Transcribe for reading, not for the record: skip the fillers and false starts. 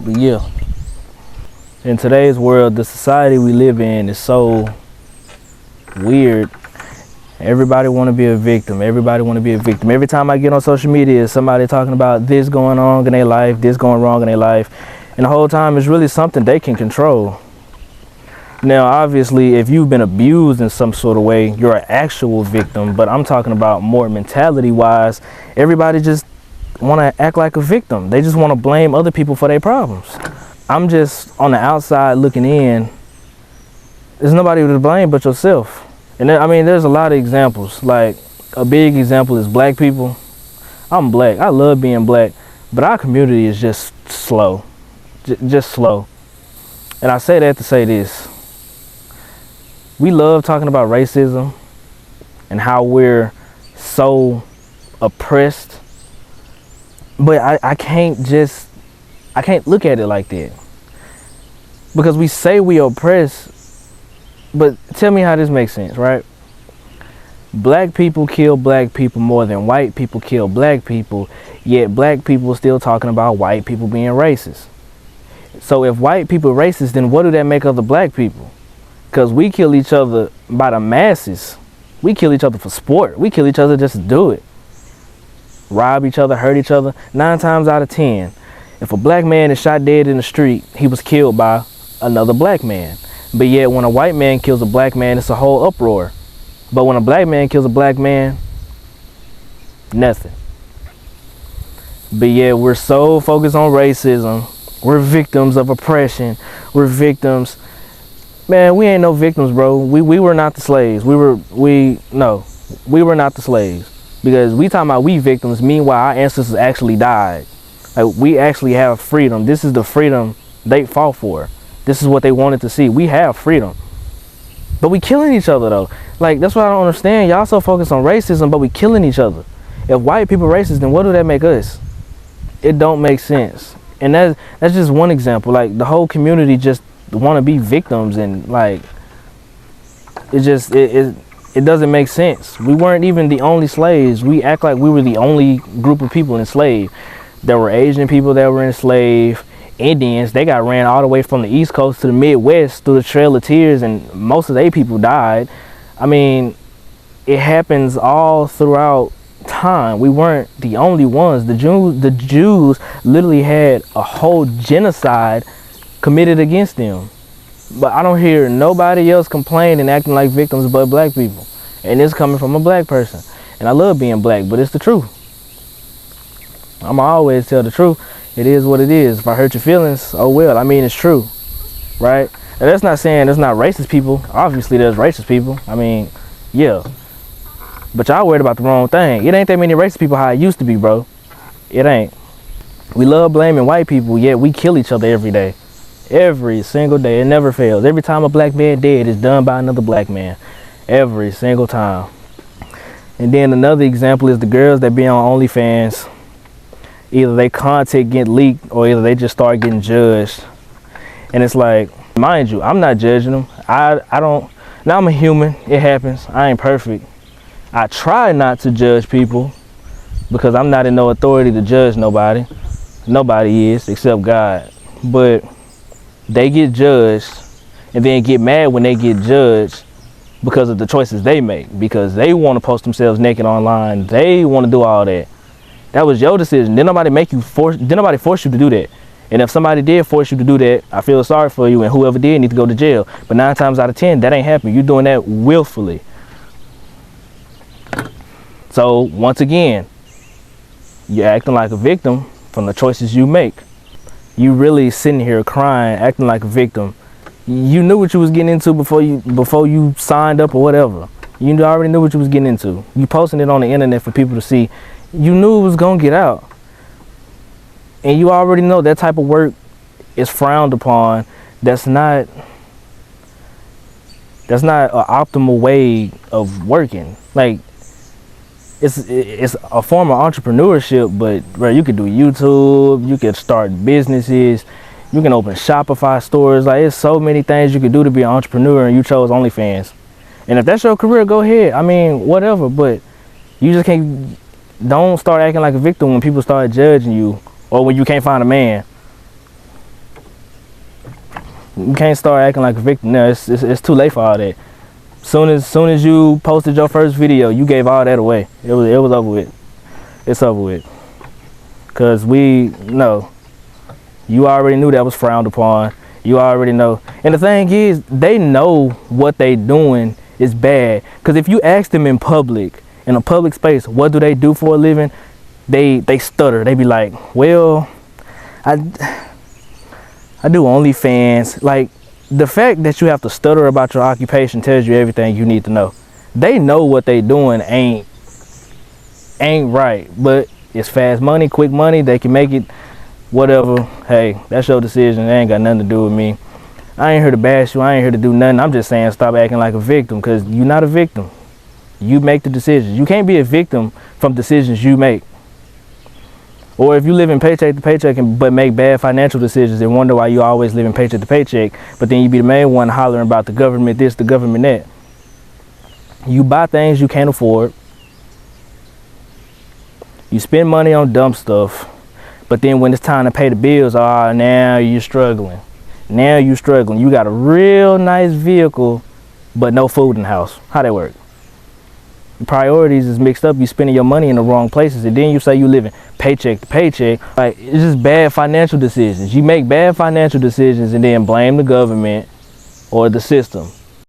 But yeah, in today's world, the society we live in is so weird. Everybody want to be a victim. Everybody want to be a victim. Every time I get on social media, somebody talking about this going on in their life, this going wrong in their life. And the whole time it's really something they can control. Now, obviously, if you've been abused in some sort of way, you're an actual victim. But I'm talking about more mentality-wise. Everybody just want to act like a victim. They just want to blame other people for their problems. I'm just on the outside looking in. There's nobody to blame but yourself. And there, I mean, there's a lot of examples. Like, a big example is black people. I'm black. I love being black. But our community is just slow. Just slow. And I say that to say this. We love talking about racism and how we're so oppressed, but I can't look at it like that, because we say we oppress, but tell me how this makes sense, right? Black people kill black people more than white people kill black people, yet black people are still talking about white people being racist. So if white people are racist, then what do that make other black people? Because we kill each other by the masses. We kill each other for sport. We kill each other just to do it. Rob each other, hurt each other. 9 times out of 10, if a black man is shot dead in the street, he was killed by another black man. But yet when a white man kills a black man, it's a whole uproar. But when a black man kills a black man, nothing. But yet we're so focused on racism. We're victims of oppression. We're victims. Man, we ain't no victims, bro. We were not the slaves. We were not the slaves. Because we talking about we victims, meanwhile our ancestors actually died. Like, we actually have freedom. This is the freedom they fought for. This is what they wanted to see. We have freedom. But we killing each other though. Like, that's what I don't understand. Y'all so focused on racism, but we killing each other. If white people racist, then what do that make us? It don't make sense. And that's just one example. Like, the whole community just want to be victims, and like it doesn't make sense. We weren't even the only slaves. We act like we were the only group of people enslaved. There were Asian people that were enslaved, Indians. They got ran all the way from the East Coast to the Midwest through the Trail of Tears, and most of their people died. I mean, it happens all throughout time. We weren't the only ones. The Jews literally had a whole genocide committed against them. But I don't hear nobody else complaining and acting like victims but black people. And it's coming from a black person. And I love being black, but it's the truth. I'ma always tell the truth. It is what it is. If I hurt your feelings, oh well. I mean, it's true, right? And that's not saying there's not racist people. Obviously there's racist people. I mean, yeah. But y'all worried about the wrong thing. It ain't that many racist people how it used to be, bro. It ain't. We love blaming white people, yet we kill each other every day. Every single day. It never fails. Every time a black man dead, it's done by another black man. Every single time. And then another example is the girls that be on OnlyFans. Either they content get leaked or either they just start getting judged. And it's like, mind you, I'm not judging them. I don't. Now I'm a human. It happens. I ain't perfect. I try not to judge people because I'm not in no authority to judge nobody. Nobody is except God. But they get judged and then get mad when they get judged because of the choices they make, because they want to post themselves naked online. They want to do all that. That was your decision. Didn't nobody force you to do that. And if somebody did force you to do that, I feel sorry for you, and whoever did need to go to jail. But 9 times out of 10, that ain't happening. You're doing that willfully. So once again, you're acting like a victim from the choices you make. You really sitting here crying, acting like a victim. You knew what you was getting into before you signed up or whatever. You already knew what you was getting into. You posting it on the internet for people to see. You knew it was gonna get out. And you already know that type of work is frowned upon. That's not an optimal way of working. Like, it's a form of entrepreneurship, but bro, you could do YouTube, you could start businesses, you can open Shopify stores. Like, there's so many things you could do to be an entrepreneur, and you chose OnlyFans. And if that's your career, go ahead. I mean, whatever, but you just don't start acting like a victim when people start judging you or when you can't find a man. You can't start acting like a victim now. It's too late for all that. Soon as you posted your first video, you gave all that away. It was over with. It's over with. Cause we know you already knew that was frowned upon. You already know. And the thing is, they know what they doing is bad. Cause if you ask them in public, in a public space, what do they do for a living? They stutter. They be like, well, I do OnlyFans. Like, the fact that you have to stutter about your occupation tells you everything you need to know. They know what they doing ain't right, but it's fast money, quick money. They can make it, whatever. Hey, that's your decision. It ain't got nothing to do with me. I ain't here to bash you. I ain't here to do nothing. I'm just saying stop acting like a victim, because you're not a victim. You make the decisions. You can't be a victim from decisions you make. Or if you live in paycheck to paycheck but make bad financial decisions and wonder why you always live in paycheck to paycheck, but then you be the main one hollering about the government this, the government that. You buy things you can't afford. You spend money on dumb stuff, but then when it's time to pay the bills, now you're struggling. Now you're struggling. You got a real nice vehicle, but no food in the house. How that work? Priorities is mixed up. You spending your money in the wrong places, and then you say you living paycheck to paycheck. Like, it's just bad financial decisions. You make bad financial decisions and then blame the government or the system.